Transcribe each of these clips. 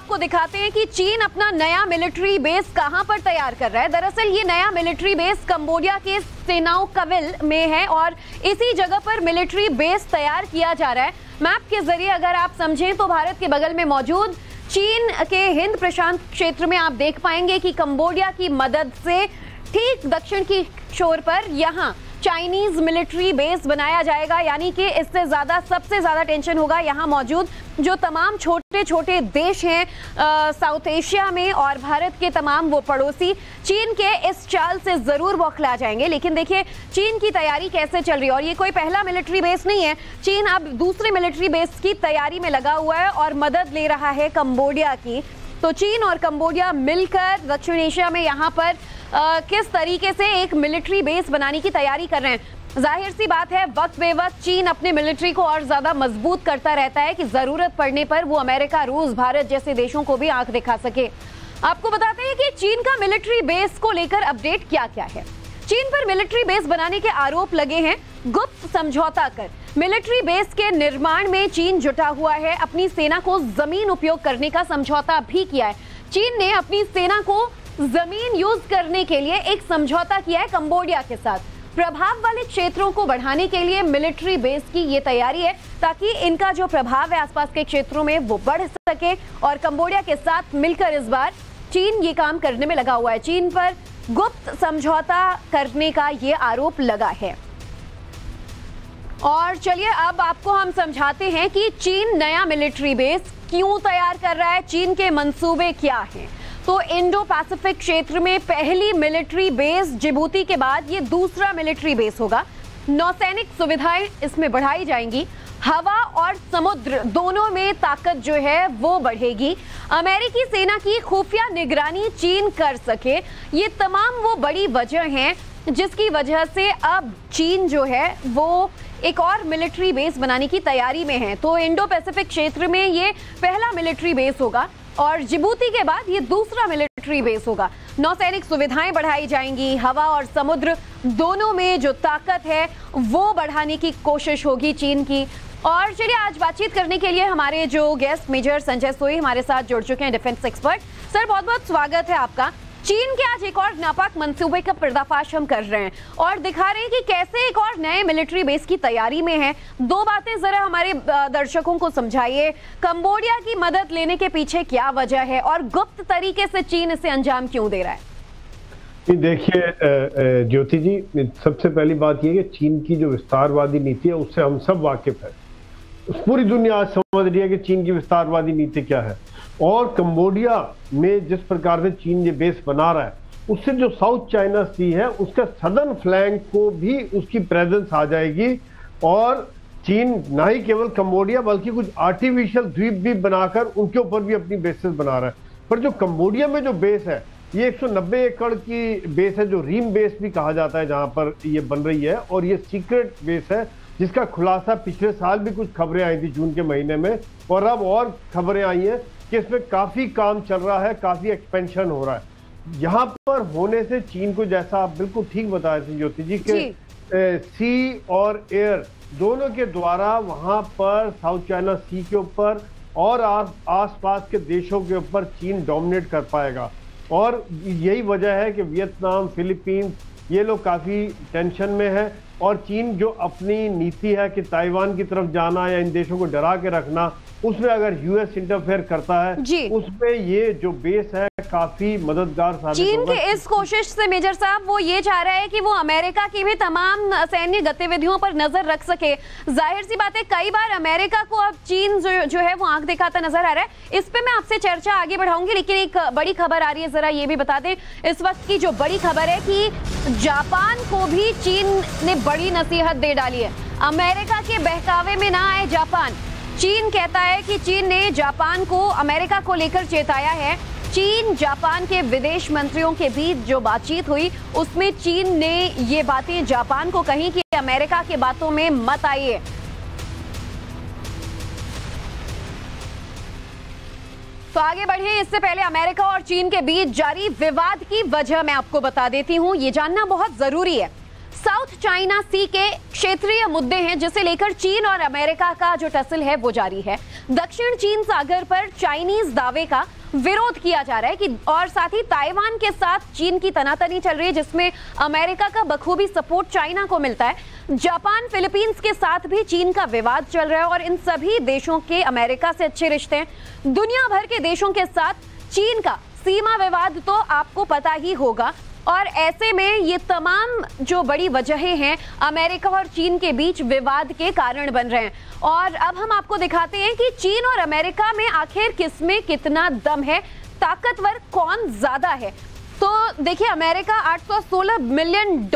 आपको दिखाते हैं कि चीन अपना नया मिलिट्री बेस कहां पर तैयार कर रहा है। दरअसल ये नया मिलिट्री बेस कंबोडिया के सेनाउकविल में है और इसी जगह पर मिलिट्री बेस तैयार किया जा रहा है। मैप के जरिए अगर आप समझें तो भारत के बगल में मौजूद चीन के हिंद प्रशांत क्षेत्र में आप देख पाएंगे कि कंबोडिया की मदद से ठीक दक्षिण की छोर पर यहां चाइनीज मिलिट्री बेस बनाया जाएगा। यानी कि इससे ज्यादा सबसे ज्यादा टेंशन होगा यहां मौजूद जो तमाम छोटे छोटे देश हैं साउथ एशिया में और भारत के तमाम वो पड़ोसी चीन के इस चाल से जरूर बौखला जाएंगे। लेकिन देखिए चीन की तैयारी कैसे चल रही है और ये कोई पहला मिलिट्री बेस नहीं है। चीन अब दूसरे मिलिट्री बेस की तैयारी में लगा हुआ है और मदद ले रहा है कंबोडिया की। तो चीन और कंबोडिया मिलकर दक्षिण एशिया में यहाँ पर किस तरीके से एक मिलिट्री बेस बनाने की तैयारी कर रहे हैं। जाहिर सी बात है वक्त बेवक्त चीन अपने मिलिट्री को और ज्यादा मजबूत करता रहता है कि जरूरत पड़ने पर वो अमेरिका, रूस, भारत जैसे देशों को भी आंख दिखा सके। आपको बताते हैं कि चीन का मिलिट्री बेस को लेकर अपडेट क्या क्या है। चीन पर मिलिट्री बेस बनाने के आरोप लगे हैं। गुप्त समझौता कर मिलिट्री बेस के निर्माण में चीन जुटा हुआ है। अपनी सेना को जमीन उपयोग करने का समझौता भी किया है। चीन ने अपनी सेना को जमीन यूज करने के लिए एक समझौता किया है कंबोडिया के साथ। प्रभाव वाले क्षेत्रों को बढ़ाने के लिए मिलिट्री बेस की ये तैयारी है ताकि इनका जो प्रभाव है आसपास के क्षेत्रों में वो बढ़ सके और कंबोडिया के साथ मिलकर इस बार चीन ये काम करने में लगा हुआ है। चीन पर गुप्त समझौता करने का ये आरोप लगा है। और चलिए अब आपको हम समझाते हैं कि चीन नया मिलिट्री बेस क्यों तैयार कर रहा है, चीन के मंसूबे क्या हैं। तो इंडो पैसिफिक क्षेत्र में पहली मिलिट्री बेस जिबूती के बाद ये दूसरा मिलिट्री बेस होगा। नौसैनिक सुविधाएं इसमें बढ़ाई जाएंगी। हवा और समुद्र दोनों में ताकत जो है वो बढ़ेगी। अमेरिकी सेना की खुफिया निगरानी चीन कर सके। ये तमाम वो बड़ी वजह हैं जिसकी वजह से अब चीन जो है वो एक और मिलिट्री बेस बनाने की तैयारी में है। तो इंडो पैसिफिक क्षेत्र में ये पहला मिलिट्री बेस होगा और जिबूती के बाद ये दूसरा मिलिट्री बेस होगा। नौसैनिक सुविधाएं बढ़ाई जाएंगी। हवा और समुद्र दोनों में जो ताकत है वो बढ़ाने की कोशिश होगी चीन की। और चलिए आज बातचीत करने के लिए हमारे जो गेस्ट मेजर संजय सोई हमारे साथ जुड़ चुके हैं, डिफेंस एक्सपर्ट। सर बहुत बहुत स्वागत है आपका। चीन के आज एक और नापाक मंसूबे का पर्दाफाश हम कर रहे हैं और दिखा रहे हैं कि कैसे एक और नए मिलिट्री बेस की तैयारी में है। दो बातें जरा हमारे दर्शकों को समझाइए। कंबोडिया की मदद लेने के पीछे क्या वजह है और गुप्त तरीके से चीन इसे अंजाम क्यों दे रहा है? देखिए ज्योति जी, सबसे पहली बात यह कि चीन की जो विस्तारवादी नीति है उससे हम सब वाकिफ है। पूरी दुनिया आज समझ रही है कि चीन की विस्तारवादी नीति क्या है और कंबोडिया में जिस प्रकार से चीन ये बेस बना रहा है उससे जो साउथ चाइना सी है उसका सदर्न फ्लैंक को भी उसकी प्रेजेंस आ जाएगी और चीन ना ही केवल कंबोडिया बल्कि कुछ आर्टिफिशियल द्वीप भी बनाकर उनके ऊपर भी अपनी बेसेस बना रहा है। पर जो कंबोडिया में जो बेस है ये 190 एकड़ की बेस है जो रीम बेस भी कहा जाता है जहां पर ये बन रही है और ये सीक्रेट बेस है जिसका खुलासा पिछले साल भी कुछ खबरें आई थी जून के महीने में और अब और खबरें आई हैं कि इसमें काफी काम चल रहा है, काफी एक्सपेंशन हो रहा है। यहाँ पर होने से चीन को, जैसा आप बिल्कुल ठीक बताए थे ज्योति जी, के सी और एयर दोनों के द्वारा वहां पर साउथ चाइना सी के ऊपर और आसपास के देशों के ऊपर चीन डोमिनेट कर पाएगा। और यही वजह है कि वियतनाम, फिलीपींस ये लोग काफी टेंशन में है और चीन जो अपनी नीति है कि ताइवान की तरफ जाना या इन देशों को डरा के रखना, उसमें अगर यूएस इंटरफेयर करता है उसमें ये जो बेस है काफी मददगार साबित चीन के इस कोशिश से मेजर साहब वो ये चाह रहा है कि वो अमेरिका की भी तमाम सैन्य गतिविधियों पर नजर रख सके। जाहिर सी बात है कई बार अमेरिका को अब चीन जो है वो आंख दिखाता नजर आ रहा है। इस पे मैं आपसे चर्चा आगे बढ़ाऊंगी लेकिन एक बड़ी खबर आ रही है, जरा ये भी बता दें। इस वक्त की जो बड़ी खबर है कि जापान को भी चीन ने बड़ी नसीहत दे डाली है। अमेरिका के बहकावे में ना आए जापान। चीन कहता है कि चीन ने जापान को अमेरिका को लेकर चेताया है। चीन जापान के विदेश मंत्रियों के बीच जो बातचीत हुई उसमें चीन ने ये बातें जापान को कही कि अमेरिका की बातों में मत आइए। तो आगे बढ़िए, इससे पहले अमेरिका और चीन के बीच जारी विवाद की वजह मैं आपको बता देती हूं, ये जानना बहुत जरूरी है। साउथ चाइना सी के क्षेत्रीय मुद्दे हैं जिसे लेकर चीन और अमेरिका का जो टसल है वो जारी है। दक्षिण चीन सागर पर चाइनीज दावे का विरोध किया जा रहा है कि और साथ ही ताइवान के साथ चीन की तनातनी चल रही है, जिसमें अमेरिका का बखूबी सपोर्ट चाइना को मिलता है। जापान, फिलीपींस के साथ भी चीन का विवाद चल रहा है और इन सभी देशों के अमेरिका से अच्छे रिश्ते हैं। दुनिया भर के देशों के साथ चीन का सीमा विवाद तो आपको पता ही होगा, और ऐसे में ये तमाम जो बड़ी वजहें हैं अमेरिका और चीन के बीच विवाद के कारण बन रहे हैं। और अब हम आपको दिखाते हैं कि चीन और अमेरिका में आखिर किसमें कितना दम है, ताकतवर कौन ज्यादा है। तो देखिए, अमेरिका $816 मिलियन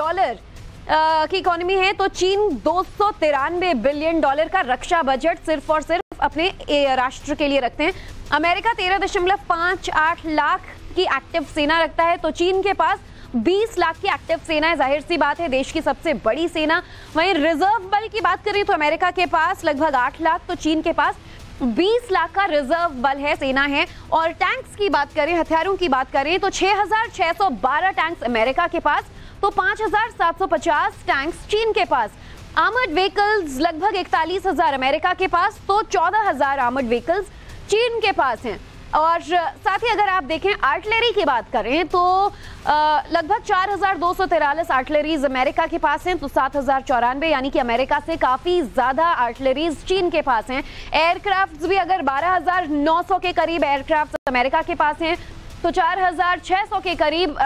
की इकोनॉमी है, तो चीन $293 बिलियन का रक्षा बजट सिर्फ और सिर्फ अपने राष्ट्र के लिए रखते हैं। अमेरिका 13.58 लाख की एक्टिव सेना रखता है, तो चीन के पास 20 लाख की एक्टिव सेना है। जाहिर सी बात है, देश की सबसे बड़ी सेना। वहीं रिजर्व बल की बात करें तो अमेरिका के पास लगभग 8 लाख, तो चीन के पास 20 लाख का रिजर्व बल है, सेना है। और टैंक्स की बात करें, हथियारों की बात करें तो 6,612 टैंक्स अमेरिका के पास, तो 5,750 टैंक्स चीन के पास। आर्मर्ड व्हीकल्स लगभग 41,000 अमेरिका के पास, तो 14,000 आर्मर्ड व्हीकल्स चीन के पास हैं। और साथ ही अगर आप देखें आर्टिलरी की बात करें तो लगभग 4,243 आर्टिलरीज अमेरिका के पास हैं, तो 7,094, यानी कि अमेरिका से काफी ज्यादा आर्टिलरीज चीन के पास हैं। एयरक्राफ्ट भी अगर 12,900 के करीब एयरक्राफ्ट अमेरिका के पास हैं, तो 4,600 के करीब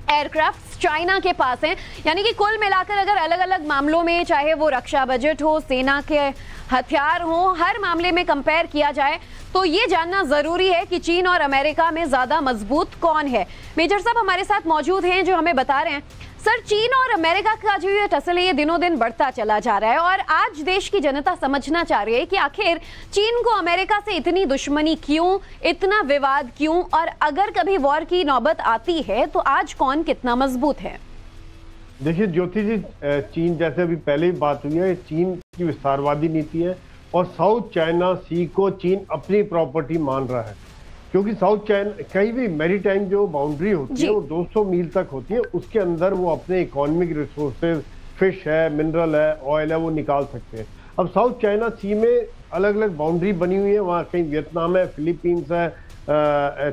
एयरक्राफ्ट चाइना के पास हैं। यानी कि कुल मिलाकर अगर अलग अलग मामलों में, चाहे वो रक्षा बजट हो, सेना के हथियार हो, हर मामले में कंपेयर किया जाए तो ये जानना जरूरी है कि चीन और अमेरिका में ज्यादा मजबूत कौन है। मेजर साहब हमारे साथ मौजूद हैं जो हमें बता रहे हैं। सर, चीन और अमेरिका का जो ये टसल है ये दिनों दिन बढ़ता चला जा रहा है और आज देश की जनता समझना चाह रही है कि आखिर चीन को अमेरिका से इतनी दुश्मनी क्यों, इतना विवाद क्यों, और अगर कभी वॉर की नौबत आती है तो आज कौन कितना मजबूत है। देखिए ज्योति जी, चीन जैसे अभी पहले ही बात हुई है, चीन की विस्तारवादी नीति है और साउथ चाइना सी को चीन अपनी प्रॉपर्टी मान रहा है, क्योंकि साउथ चाइना कहीं भी मैरीटाइम जो बाउंड्री होती है वो 200 मील तक होती है, उसके अंदर वो अपने इकोनॉमिक रिसोर्सेज, फिश है, मिनरल है, ऑयल है, वो निकाल सकते हैं। अब साउथ चाइना सी में अलग अलग बाउंड्री बनी हुई है, वहाँ कहीं वियतनाम है, फिलीपींस है,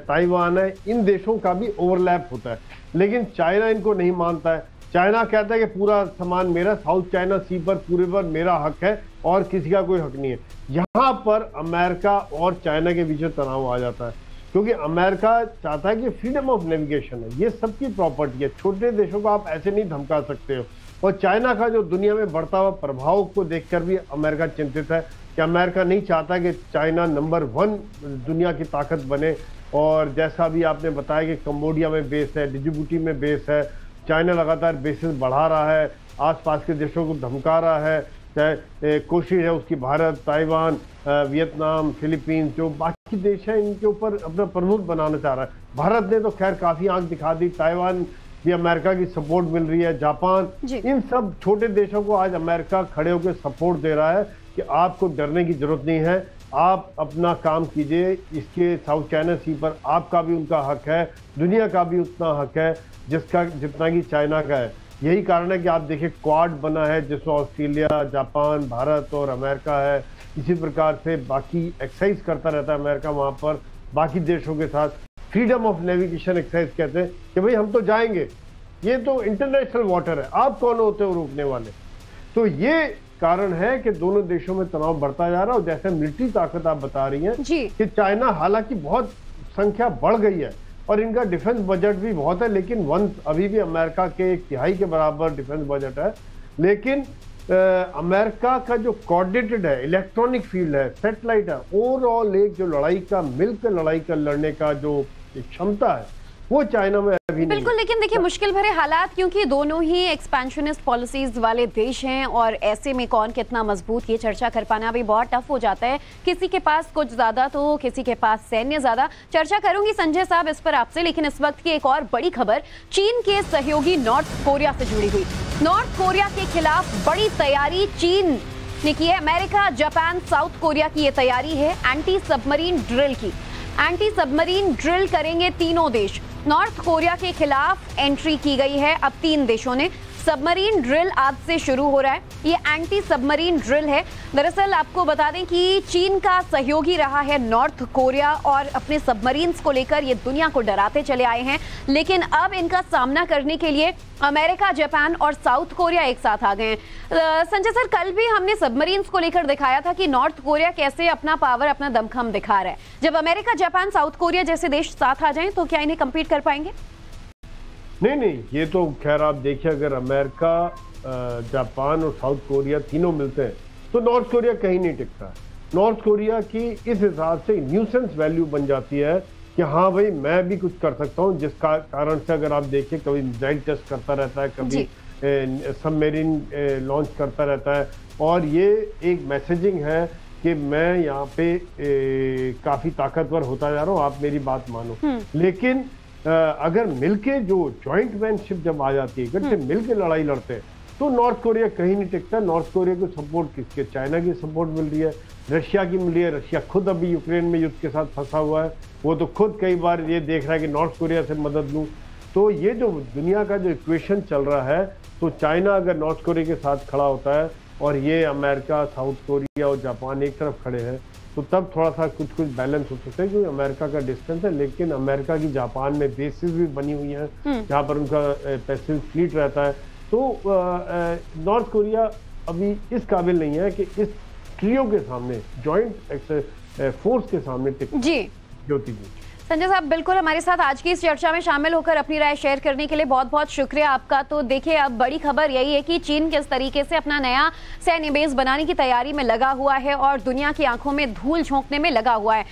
ताइवान है, इन देशों का भी ओवरलैप होता है, लेकिन चाइना इनको नहीं मानता है। चाइना कहता है कि पूरा सामान मेरा, साउथ चाइना सी पर पूरे पर मेरा हक है और किसी का कोई हक नहीं है। यहाँ पर अमेरिका और चाइना के बीच तनाव आ जाता है, क्योंकि अमेरिका चाहता है कि फ्रीडम ऑफ नेविगेशन है, ये सबकी प्रॉपर्टी है, छोटे देशों को आप ऐसे नहीं धमका सकते हो। और चाइना का जो दुनिया में बढ़ता हुआ प्रभाव को देखकर भी अमेरिका चिंतित है कि अमेरिका नहीं चाहता कि चाइना नंबर 1 दुनिया की ताकत बने। और जैसा भी आपने बताया कि कंबोडिया में बेस है, डिजिबूटी में बेस है, चाइना लगातार बेसिस बढ़ा रहा है, आसपास के देशों को धमका रहा है, चाहे कोशिश है उसकी भारत, ताइवान, वियतनाम, फिलीपींस, जो बाकी देश हैं इनके ऊपर अपना प्रमुख बनाना चाह रहा है। भारत ने तो खैर काफी आंख दिखा दी, ताइवान भी अमेरिका की सपोर्ट मिल रही है, जापान, इन सब छोटे देशों को आज अमेरिका खड़े होकर सपोर्ट दे रहा है कि आपको डरने की जरूरत नहीं है, आप अपना काम कीजिए, इसके साउथ चाइना सी पर आपका भी उनका हक है, दुनिया का भी उतना हक है जिसका जितना कि चाइना का है। यही कारण है कि आप देखिए क्वाड बना है, जिसमें ऑस्ट्रेलिया, जापान, भारत और अमेरिका है। इसी प्रकार से बाकी एक्सरसाइज करता रहता है अमेरिका वहाँ पर बाकी देशों के साथ। फ्रीडम ऑफ नेविगेशन एक्सरसाइज कहते हैं कि भाई हम तो जाएंगे, ये तो इंटरनेशनल वाटर है, आप कौन होते हो रोकने वाले। तो ये कारण है कि दोनों देशों में तनाव बढ़ता जा रहा है। और जैसे मिलिट्री ताकत आप बता रही हैं कि चाइना हालांकि बहुत संख्या बढ़ गई है और इनका डिफेंस बजट भी बहुत है, लेकिन अभी भी अमेरिका के 1/3 के बराबर डिफेंस बजट है। लेकिन अमेरिका का जो कोऑर्डिनेटेड है, इलेक्ट्रॉनिक फील्ड है, सैटेलाइट है, ओवरऑल एक जो लड़ाई का मिलकर लड़ाई का लड़ने का जो क्षमता है वो चाइना में अभी नहीं। बिल्कुल, लेकिन देखिए मुश्किल भरे हालात, क्योंकि दोनों ही एक्सपेंशनिस्ट पॉलिसीज वाले देश हैं और ऐसे में कौन कितना मजबूत, ये चर्चा कर पाना भी बहुत टफ हो जाता है। किसी के पास कुछ ज्यादा तो किसी के पास सैन्य ज्यादा। चर्चा करूंगी संजय साहब इस पर आपसे, लेकिन इस वक्त की एक और बड़ी खबर चीन के सहयोगी नॉर्थ कोरिया से जुड़ी हुई। नॉर्थ कोरिया के खिलाफ बड़ी तैयारी चीन ने की है। अमेरिका, जापान, साउथ कोरिया की ये तैयारी है एंटी सबमरीन ड्रिल की। एंटी सबमरीन ड्रिल करेंगे तीनों देश। नॉर्थ कोरिया के खिलाफ एंट्री की गई है अब 3 देशों ने। सबमरीन ड्रिल आज से शुरू हो रहा है। ये एंटी सबमरीन ड्रिल है। दरअसल आपको बता दें कि चीन का सहयोगी रहा है नॉर्थ कोरिया और अपने सबमरीन्स को लेकर ये दुनिया को डराते चले आए हैं, लेकिन अब इनका सामना करने के लिए अमेरिका, जापान और साउथ कोरिया एक साथ आ गए हैं। संजय सर, कल भी हमने सबमरीन्स को लेकर दिखाया था कि नॉर्थ कोरिया कैसे अपना पावर, अपना दमखम दिखा रहा है। जब अमेरिका, जापान, साउथ कोरिया जैसे देश साथ आ जाएं तो क्या इन्हें कम्पीट कर पाएंगे? नहीं, ये तो खैर आप देखिए, अगर अमेरिका, जापान और साउथ कोरिया तीनों मिलते हैं तो नॉर्थ कोरिया कहीं नहीं टिकता। नॉर्थ कोरिया की इस हिसाब से न्यूसेंस वैल्यू बन जाती है कि हाँ भाई मैं भी कुछ कर सकता हूँ, जिसका कारण से अगर आप देखिए कभी मिसाइल टेस्ट करता रहता है, कभी सबमरीन लॉन्च करता रहता है, और ये एक मैसेजिंग है कि मैं यहाँ पे काफी ताकतवर होता जा रहा हूँ, आप मेरी बात मानो। लेकिन अगर मिलके जो जॉइंट मैनशिप जब आ जाती है, इकट्ठे मिलके लड़ाई लड़ते हैं, तो नॉर्थ कोरिया कहीं नहीं टिकता। नॉर्थ कोरिया को सपोर्ट किसके? चाइना की सपोर्ट मिल रही है, रशिया की मिल रही है। रशिया खुद अभी यूक्रेन में युद्ध के साथ फंसा हुआ है, वो तो खुद कई बार ये देख रहा है कि नॉर्थ कोरिया से मदद लूं। तो ये जो दुनिया का जो इक्वेशन चल रहा है, तो चाइना अगर नॉर्थ कोरिया के साथ खड़ा होता है और ये अमेरिका, साउथ कोरिया और जापान एक तरफ खड़े हैं, तो तब थोड़ा सा कुछ बैलेंस हो सकता है, क्योंकि अमेरिका का डिस्टेंस है। लेकिन अमेरिका की जापान में बेसिस भी बनी हुई हैं जहाँ पर उनका पैसिफिक फ्लीट रहता है। तो नॉर्थ कोरिया अभी इस काबिल नहीं है कि इस ट्रियो के सामने, जॉइंट फोर्स के सामने टिक। जी ज्योति जी। संजय साहब, बिल्कुल हमारे साथ आज की इस चर्चा में शामिल होकर अपनी राय शेयर करने के लिए बहुत बहुत शुक्रिया आपका। तो देखिए, अब बड़ी खबर यही है कि चीन किस तरीके से अपना नया सैन्य बेस बनाने की तैयारी में लगा हुआ है और दुनिया की आंखों में धूल झोंकने में लगा हुआ है।